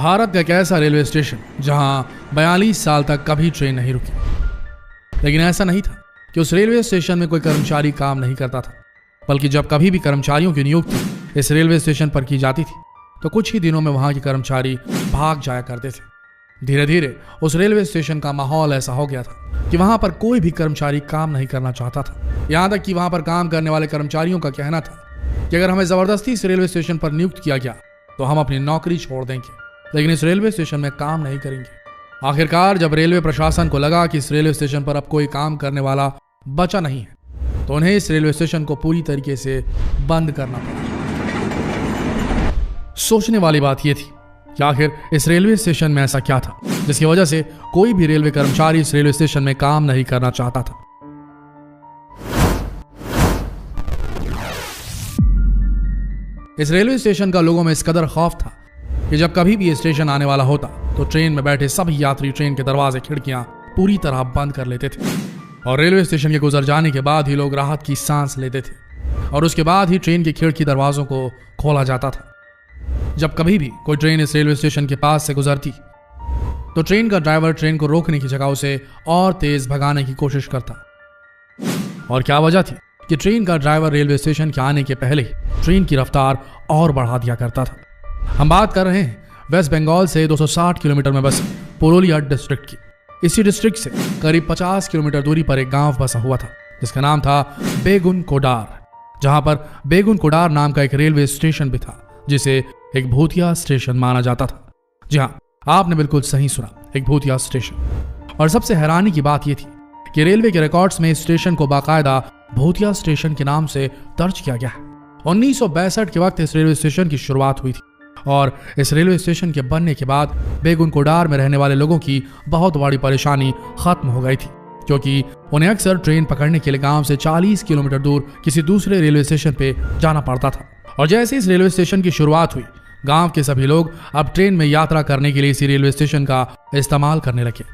भारत का एक ऐसा रेलवे स्टेशन जहां 42 साल तक कभी ट्रेन नहीं रुकी। लेकिन ऐसा नहीं था कि उस रेलवे स्टेशन में कोई कर्मचारी काम नहीं करता था, बल्कि जब कभी भी कर्मचारियों की नियुक्ति इस रेलवे स्टेशन पर की जाती थी तो कुछ ही दिनों में वहां के कर्मचारी भाग जाया करते थे। धीरे धीरे उस रेलवे स्टेशन का माहौल ऐसा हो गया था कि वहां पर कोई भी कर्मचारी काम नहीं करना चाहता था। यहां तक कि वहां पर काम करने वाले कर्मचारियों का कहना था कि अगर हमें जबरदस्ती इस रेलवे स्टेशन पर नियुक्त किया गया तो हम अपनी नौकरी छोड़ देंगे, लेकिन इस रेलवे स्टेशन में काम नहीं करेंगे। आखिरकार जब रेलवे प्रशासन को लगा कि इस रेलवे स्टेशन पर अब कोई काम करने वाला बचा नहीं है तो उन्हें इस रेलवे स्टेशन को पूरी तरीके से बंद करना पड़ा। सोचने वाली बात यह थी कि आखिर इस रेलवे स्टेशन में ऐसा क्या था जिसकी वजह से कोई भी रेलवे कर्मचारी इस रेलवे स्टेशन में काम नहीं करना चाहता था। इस रेलवे स्टेशन का लोगों में इस कदर खौफ था कि जब कभी भी ये स्टेशन आने वाला होता तो ट्रेन में बैठे सभी यात्री ट्रेन के दरवाजे खिड़कियां पूरी तरह बंद कर लेते थे और रेलवे स्टेशन के गुजर जाने के बाद ही लोग राहत की सांस लेते थे और उसके बाद ही ट्रेन की खिड़की दरवाजों को खोला जाता था। जब कभी भी कोई ट्रेन इस रेलवे स्टेशन के पास से गुजरती तो ट्रेन का ड्राइवर ट्रेन को रोकने की जगह उसे और तेज भगाने की कोशिश करता। और क्या वजह थी कि ट्रेन का ड्राइवर रेलवे स्टेशन के आने के पहले ट्रेन की रफ्तार और बढ़ा दिया करता था। हम बात कर रहे हैं वेस्ट बंगाल से 260 किलोमीटर में बसे पुरुलिया डिस्ट्रिक्ट की। इसी डिस्ट्रिक्ट से करीब 50 किलोमीटर दूरी पर एक गांव बसा हुआ था जिसका नाम था बेगुन कोडार, जहां पर बेगुन कोडार नाम का एक रेलवे स्टेशन भी था जिसे एक भूतिया स्टेशन माना जाता था। जी हाँ, आपने बिल्कुल सही सुना, एक भूतिया स्टेशन। और सबसे हैरानी की बात यह थी कि रेलवे के रिकॉर्ड्स में इस स्टेशन को बाकायदा भूतिया स्टेशन के नाम से दर्ज किया गया है। 1962 के वक्त इस रेलवे स्टेशन की शुरुआत हुई थी और इस रेलवे स्टेशन के बनने के बाद बेगुन कोडार में रहने वाले लोगों की बहुत बड़ी परेशानी खत्म हो गई थी, क्योंकि उन्हें अक्सर ट्रेन पकड़ने के लिए गांव से 40 किलोमीटर दूर किसी दूसरे रेलवे स्टेशन पे जाना पड़ता था। और जैसे इस रेलवे स्टेशन की शुरुआत हुई, गांव के सभी लोग अब ट्रेन में यात्रा करने के लिए इसी रेलवे स्टेशन का इस्तेमाल करने लगे।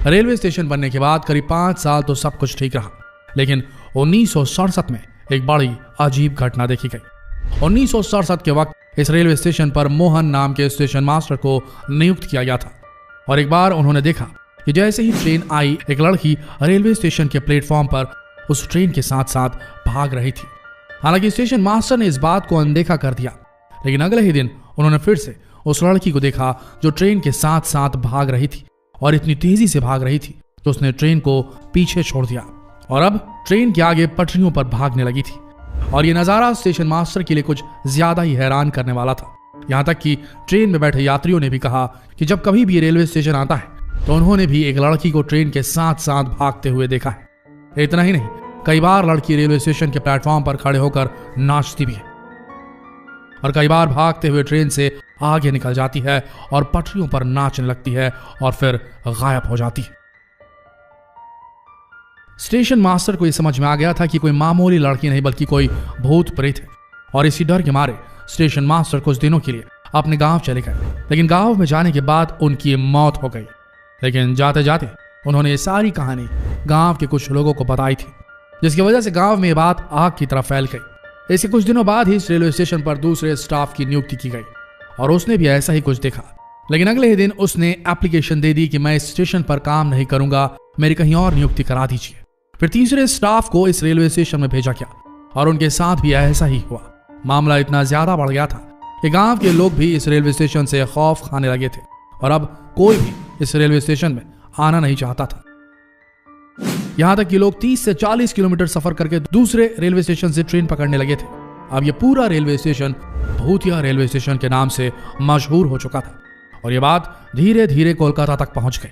रेलवे स्टेशन बनने के बाद करीब 5 साल तो सब कुछ ठीक रहा, लेकिन 1967 में एक बड़ी अजीब घटना देखी गई। 1967 के वक्त इस रेलवे स्टेशन पर मोहन नाम के स्टेशन मास्टर को नियुक्त किया गया था और एक बार उन्होंने देखा कि जैसे ही ट्रेन आई, एक लड़की रेलवे स्टेशन के प्लेटफॉर्म पर उस ट्रेन के साथ साथ भाग रही थी। हालांकि स्टेशन मास्टर ने इस बात को अनदेखा कर दिया, लेकिन अगले ही दिन उन्होंने फिर से उस लड़की को देखा जो ट्रेन के साथ साथ भाग रही थी और इतनी तेजी से भाग रही थी कि उसने ट्रेन को पीछे छोड़ दिया और अब ट्रेन के आगे पटरियों पर भागने लगी थी। और ये नजारा स्टेशन मास्टर के लिए कुछ ज्यादा ही हैरान करने वाला था। यहां तक कि ट्रेन में बैठे यात्रियों ने भी कहा कि जब कभी भी रेलवे स्टेशन आता है तो उन्होंने भी एक लड़की को ट्रेन के साथ साथ भागते हुए देखा है। इतना ही नहीं, कई बार लड़की रेलवे स्टेशन के प्लेटफॉर्म पर खड़े होकर नाचती भी है और कई बार भागते हुए ट्रेन से आगे निकल जाती है और पटरियों पर नाचने लगती है और फिर गायब हो जाती है। स्टेशन मास्टर को यह समझ में आ गया था कि कोई मामूली लड़की नहीं बल्कि कोई भूत प्रेत है और इसी डर के मारे स्टेशन मास्टर कुछ दिनों के लिए अपने गांव चले गए। लेकिन गांव में जाने के बाद उनकी मौत हो गई। लेकिन जाते जाते उन्होंने ये सारी कहानी गांव के कुछ लोगों को बताई थी, जिसकी वजह से गांव में ये बात आग की तरह फैल गई। इसके कुछ दिनों बाद ही इस रेलवे स्टेशन पर दूसरे स्टाफ की नियुक्ति की गई और उसने भी ऐसा ही कुछ देखा। लेकिन अगले ही दिन उसने एप्लीकेशन दे दी कि मैं इस स्टेशन पर काम नहीं करूंगा, मेरी कहीं और नियुक्ति करा दीजिए। फिर तीसरे स्टाफ को इस रेलवे स्टेशन में भेजा गया और उनके साथ भी ऐसा ही हुआ। मामला इतना ज्यादा बढ़ गया था कि गांव के लोग भी इस रेलवे स्टेशन से खौफ खाने लगे थे और अब कोई भी इस रेलवे स्टेशन में आना नहीं चाहता था। यहां तक कि लोग 30 से 40 किलोमीटर सफर करके दूसरे रेलवे स्टेशन से ट्रेन पकड़ने लगे थे। अब यह पूरा रेलवे स्टेशन भूतिया रेलवे स्टेशन के नाम से मशहूर हो चुका था और यह बात धीरे धीरे कोलकाता तक पहुंच गई।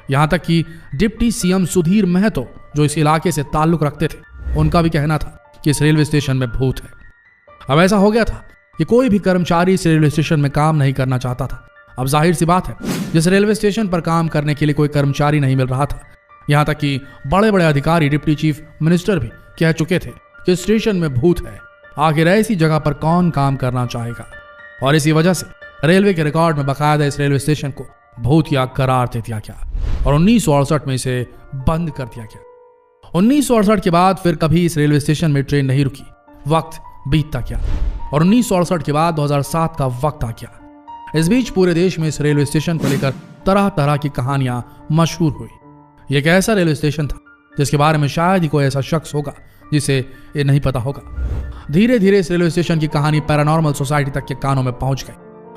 यहां तक कि डिप्टी सीएम सुधीर महतो जो इस इलाके से ताल्लुक रखते थे, उनका भी कहना था कि इस रेलवे स्टेशन में भूत है। अब ऐसा हो गया था कि कोई भी कर्मचारी इस रेलवे स्टेशन में काम नहीं करना चाहता था। अब जाहिर सी बात है, जिस रेलवे स्टेशन पर काम करने के लिए कोई कर्मचारी नहीं मिल रहा था, यहां तक कि बड़े बड़े अधिकारी, डिप्टी चीफ मिनिस्टर भी कह चुके थे कि स्टेशन में भूत है, आखिर ऐसी जगह पर कौन काम करना चाहेगा। और इसी वजह से रेलवे के रिकॉर्ड में बाकायदा इस रेलवे स्टेशन को भूतिया करार दे दिया गया और 1968 में इसे बंद कर दिया गया। 1968 के बाद फिर कभी इस रेलवे स्टेशन में ट्रेन नहीं रुकी। वक्त बीतता गया और 1968 के बाद 2007 का वक्त आ गया। इस बीच पूरे देश में इस रेलवे स्टेशन को लेकर तरह तरह की कहानियां मशहूर हुई। यह एक ऐसा रेलवे स्टेशन था जिसके बारे में शायद ही कोई ऐसा शख्स होगा जिसे ये नहीं पता होगा। धीरे धीरे इस रेलवे स्टेशन की कहानी पैरानॉर्मल सोसाइटी तक के कानों में पहुंच गई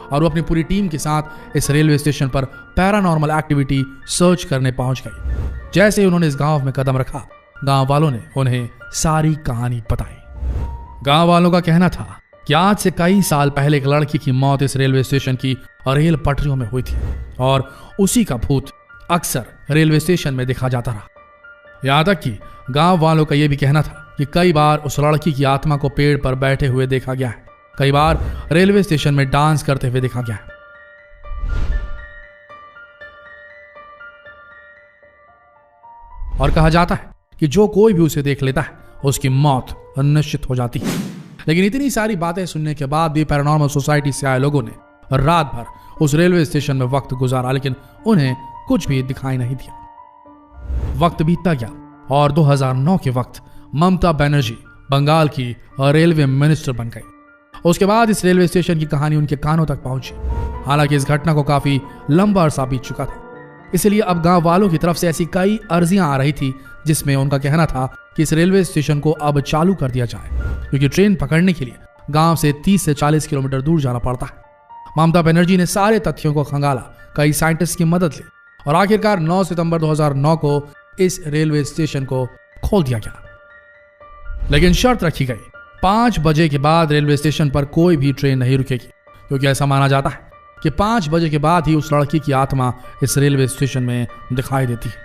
और वो अपनी पूरी टीम के साथ इस रेलवे स्टेशन पर पैरानॉर्मल एक्टिविटी सर्च करने पहुंच गई। जैसे ही उन्होंने इस गांव में कदम रखा, गांव वालों ने उन्हें सारी कहानी बताई। गांव वालों का कहना था कि आज से कई साल पहले एक लड़की की मौत इस रेलवे स्टेशन की रेल पटरियों में हुई थी और उसी का भूत अक्सर रेलवे स्टेशन में देखा जाता रहा। यहां तक कि गांव वालों का यह भी कहना था कि कई बार उस लड़की की आत्मा को पेड़ पर बैठे हुए देखा गया है, कई बार रेलवे स्टेशन में डांस करते हुए देखा गया है। और कहा जाता है कि जो कोई भी उसे देख लेता है उसकी मौत निश्चित हो जाती है। लेकिन इतनी सारी बातें सुनने के बाद भी पैरानॉर्मल सोसाइटी से आए लोगों ने रात भर उस रेलवे स्टेशन में वक्त गुजारा, लेकिन उन्हें कुछ भी दिखाई नहीं दिया। वक्त बीतता गया और 2009 के वक्त ममता बनर्जी बंगाल की रेलवे मिनिस्टर बन गई। उसके बाद इस रेलवे स्टेशन की कहानी उनके कानों तक पहुंची। हालांकि इस घटना को काफी लंबा अरसा बीत चुका था, इसलिए अब गांव वालों की तरफ से ऐसी कई अर्जियां आ रही थी जिसमें उनका कहना था कि इस रेलवे स्टेशन को अब चालू कर दिया जाए, क्योंकि ट्रेन पकड़ने के लिए गांव से 30 से 40 किलोमीटर दूर जाना पड़ता है। ममता बनर्जी ने सारे तथ्यों को खंगाला, कई साइंटिस्ट की मदद ली और आखिरकार 9 सितंबर 2009 को इस रेलवे स्टेशन को खोल दिया गया। लेकिन शर्त रखी गई, 5 बजे के बाद रेलवे स्टेशन पर कोई भी ट्रेन नहीं रुकेगी, क्योंकि ऐसा माना जाता है कि 5 बजे के बाद ही उस लड़की की आत्मा इस रेलवे स्टेशन में दिखाई देती है।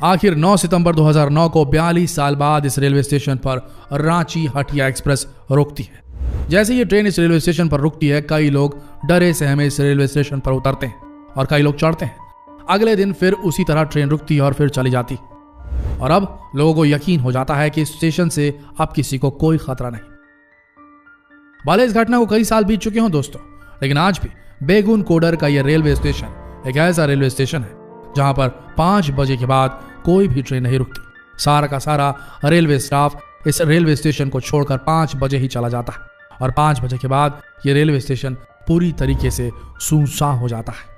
आखिर 9 सितंबर 2009 को 42 साल बाद इस रेलवे स्टेशन पर रांची हटिया एक्सप्रेस रुकती है। जैसे ये ट्रेन इस रेलवे स्टेशन पर रुकती है, कई लोग डरे सहमे इस रेलवे स्टेशन पर उतरते हैं और कई लोग चढ़ते हैं। अगले दिन फिर उसी तरह ट्रेन रुकती है और फिर चली जाती। और अब लोगों को यकीन हो जाता है कि इस स्टेशन से अब किसी को कोई खतरा नहीं। भले इस घटना को कई साल बीत चुके हों दोस्तों, लेकिन आज भी बेगुन कोडर का यह रेलवे स्टेशन एक ऐसा रेलवे स्टेशन है जहां पर 5 बजे के बाद कोई भी ट्रेन नहीं रुकती। सारा का सारा रेलवे स्टाफ इस रेलवे स्टेशन को छोड़कर 5 बजे ही चला जाता है और 5 बजे के बाद यह रेलवे स्टेशन पूरी तरीके से सुनसान हो जाता है।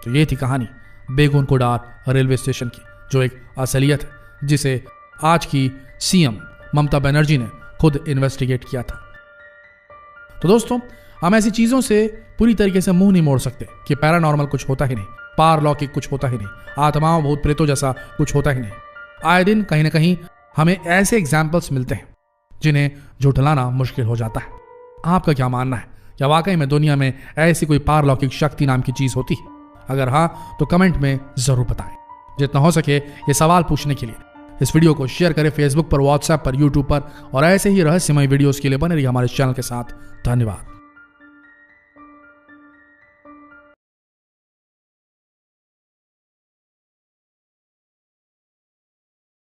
तो ये थी कहानी बेगुन कोडार रेलवे स्टेशन की, जो एक असलियत है जिसे आज की सीएम ममता बनर्जी ने खुद इन्वेस्टिगेट किया था। तो दोस्तों, हम ऐसी चीजों से पूरी तरीके से मुंह नहीं मोड़ सकते कि पैरानॉर्मल कुछ होता ही नहीं, पारलौकिक कुछ होता ही नहीं, आत्माओं भूत प्रेतों जैसा कुछ होता ही नहीं। आए दिन कहीं ना कहीं हमें ऐसे एग्जाम्पल्स मिलते हैं जिन्हें झुठलाना मुश्किल हो जाता है। आपका क्या मानना है? क्या वाकई में दुनिया में ऐसी कोई पारलौकिक शक्ति नाम की चीज होती है? अगर हाँ, तो कमेंट में जरूर बताएं। जितना हो सके ये सवाल पूछने के लिए इस वीडियो को शेयर करें फेसबुक पर, व्हाट्सएप पर, यूट्यूब पर, और ऐसे ही रहस्यमय वीडियोस के लिए बने रहिए हमारे चैनल के साथ। धन्यवाद।